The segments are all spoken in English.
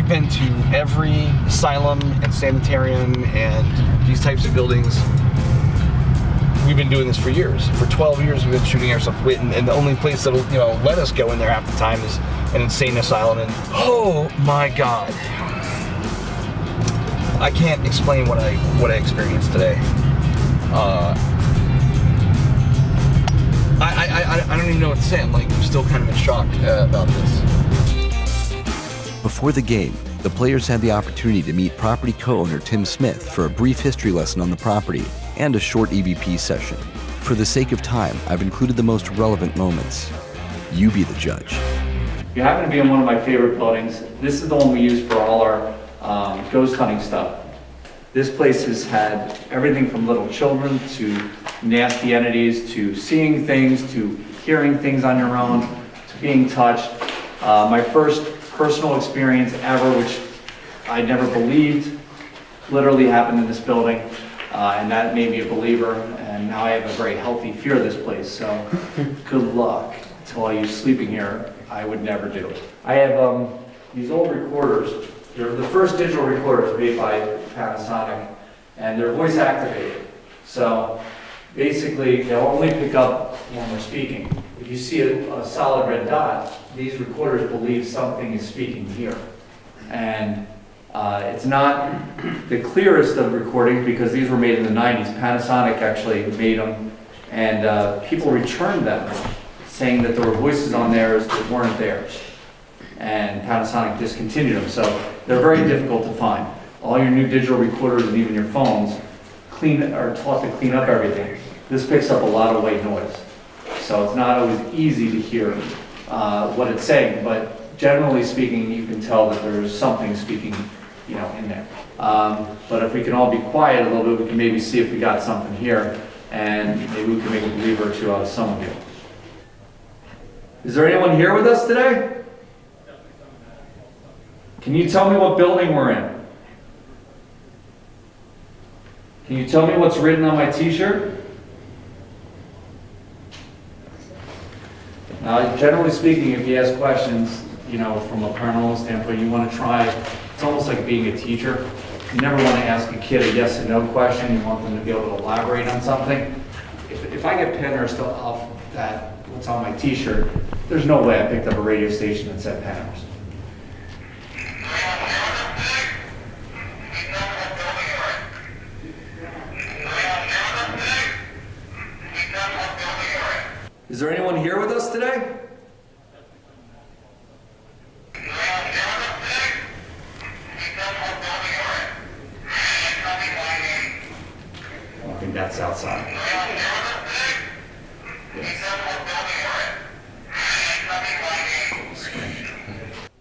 I've been to every asylum and sanitarium and these types of buildings. We've been doing this for years. For 12 years, we've been shooting airsoft, and the only place that'll let us go in there half the time is an insane asylum. And oh my God, I can't explain what I experienced today. I don't even know what to say. I'm still kind of in shock about this. Before the game, the players had the opportunity to meet property co-owner Tim Smith for a brief history lesson on the property and a short EVP session. For the sake of time, I've included the most relevant moments. You be the judge. You happen to be in one of my favorite buildings. This is the one we use for all our ghost hunting stuff. This place has had everything from little children to nasty entities to seeing things to hearing things on your own to being touched. My first personal experience ever, which I never believed, literally happened in this building, and that made me a believer, and now I have a very healthy fear of this place, so good luck to all you sleeping here. I would never do it. I have these old recorders. They're the first digital recorders made by Panasonic, and they're voice activated. So basically, they'll only pick up when we're speaking. If you see a solid red dot, these recorders believe something is speaking here. And it's not the clearest of recordings because these were made in the 90s. Panasonic actually made them, and people returned them saying that there were voices on theirs that weren't theirs. And Panasonic discontinued them, so they're very difficult to find. All your new digital recorders and even your phones are taught to clean up everything. This picks up a lot of white noise. So it's not always easy to hear what it's saying, but generally speaking, you can tell that there's something speaking, in there. But if we can all be quiet a little bit, we can maybe see if we got something here, and maybe we can make a believer or two out of some of you. Is there anyone here with us today? Can you tell me what building we're in? Can you tell me what's written on my t-shirt? Now, generally speaking, if you ask questions, from a paranormal standpoint, you want to try, it's almost like being a teacher. You never want to ask a kid a yes or no question. You want them to be able to elaborate on something. If I get Pennhurst off that, what's on my t-shirt, there's no way I picked up a radio station that said Pennhurst. Is there anyone here with us today? I don't think that's outside. Yes.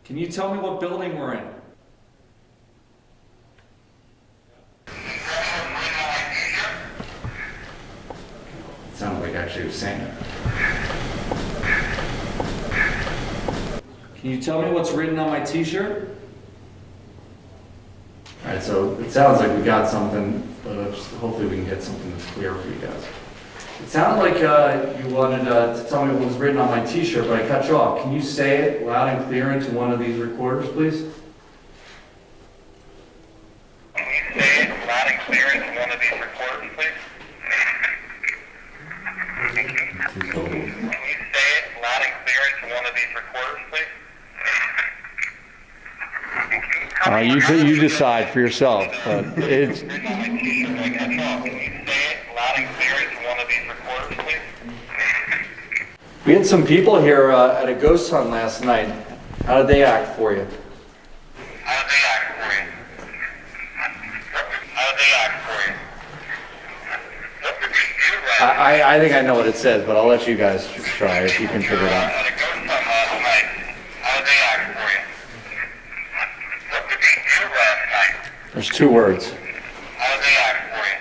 Can you tell me what building we're in? It sounded like actually he was saying it. Can you tell me what's written on my t-shirt? All right, so it sounds like we got something, but hopefully we can get something that's clear for you guys. It sounded like you wanted to tell me what was written on my t-shirt, but I cut you off. Can you say it loud and clear into one of these recorders, please? Can you say it loud and clear into one of these recorders, please? Can you say it loud and clear into one of these recorders, please? You decide for yourself, but it's... Can you say it loud and clear into one of these recorders, please? We had some people here at a ghost hunt last night. How did they act for you? How did they act for you? How did they act for you? What did you do last I think I know what it says, but I'll let you guys try if you can figure it out. at a ghost hunt last night? How did they act for you? What did you do last night? There's two words. How did they act for you?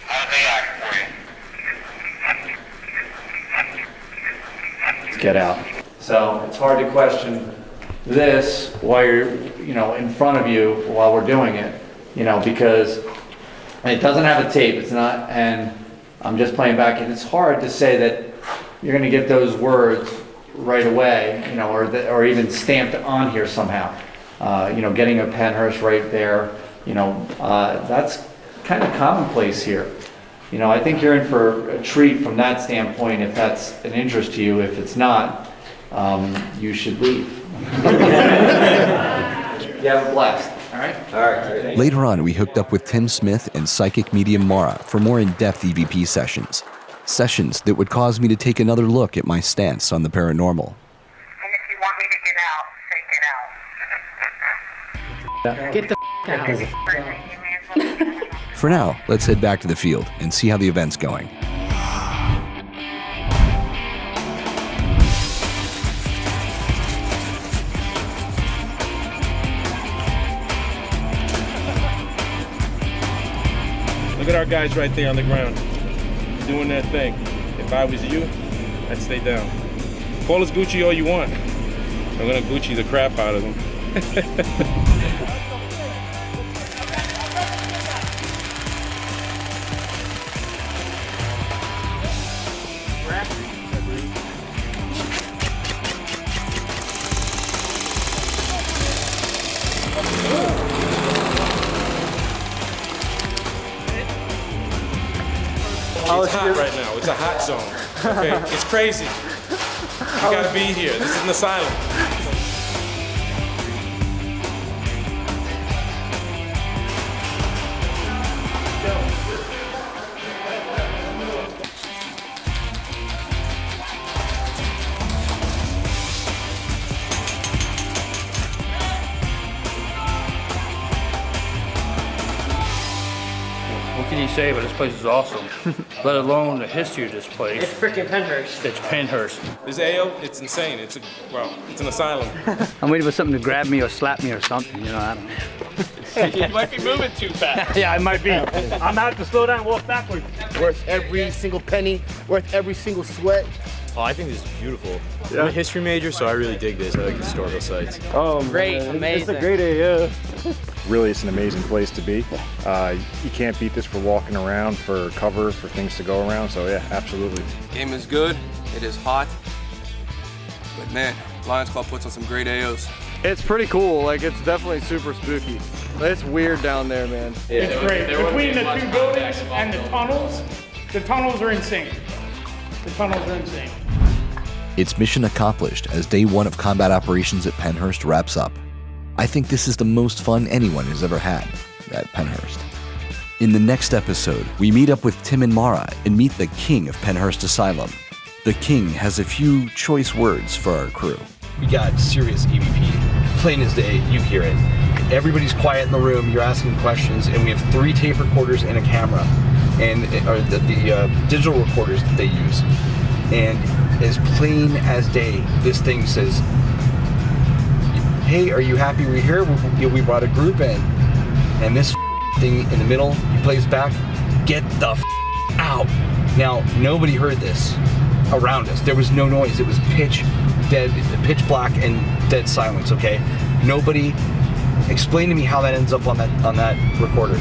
How did they act for you? Let's get out. So it's hard to question this while you're, in front of you while we're doing it, because it doesn't have a tape. It's not, and I'm just playing back, and it's hard to say that you're going to get those words right away, you know, or even stamped on here somehow. You know, getting a Pennhurst right there, you know, that's kind of commonplace here. You know, I think you're in for a treat from that standpoint if that's an interest to you. If it's not, you should leave. You have a blast, all right? All right. Later on, we hooked up with Tim Smith and psychic medium Mara for more in-depth EVP sessions. Sessions that would cause me to take another look at my stance on the paranormal. And if you want me to get out, say get out. Get the out. For now, let's head back to the field and see how the event's going. Look at our guys right there on the ground, doing their thing. If I was you, I'd stay down. Call us Gucci all you want. I'm gonna Gucci the crap out of them. It's hot right now. It's a hot zone. Okay, it's crazy. You gotta be here. This is an asylum. What can you say, but this place is awesome. Let alone the history of this place. It's freaking Pennhurst. It's Pennhurst. This ale, it's insane. It's an asylum. I'm waiting for something to grab me or slap me or something, you know, I don't know. You might be moving too fast. Yeah, I might be. I'm gonna have to slow down and walk backwards. Worth every single penny, worth every single sweat. Oh, I think this is beautiful. I'm a history major, so I really dig this. I like historical sites. Oh, Great, man. amazing. It's a great day, yeah. Really, it's an amazing place to be. You can't beat this for walking around, for cover, for things to go around. So yeah, absolutely. Game is good. It is hot. But man, LionClaws puts on some great AOs. It's pretty cool. Like, it's definitely super spooky. It's weird down there, man. It's great. Between the two buildings and the tunnels are insane. The tunnels are insane. It's mission accomplished as day one of combat operations at Pennhurst wraps up. I think this is the most fun anyone has ever had at Pennhurst. In the next episode, we meet up with Tim and Mara and meet the king of Pennhurst Asylum. The king has a few choice words for our crew. We got serious EVP. Plain as day, you hear it. Everybody's quiet in the room, you're asking questions, and we have 3 tape recorders and a camera, and the digital recorders that they use. And as plain as day, this thing says, hey, are you happy we're here? We brought a group in. And this thing in the middle, he plays back, get the out. Now, nobody heard this around us. There was no noise. It was pitch black and dead silence, okay? Nobody, explain to me how that ends up on that recorder.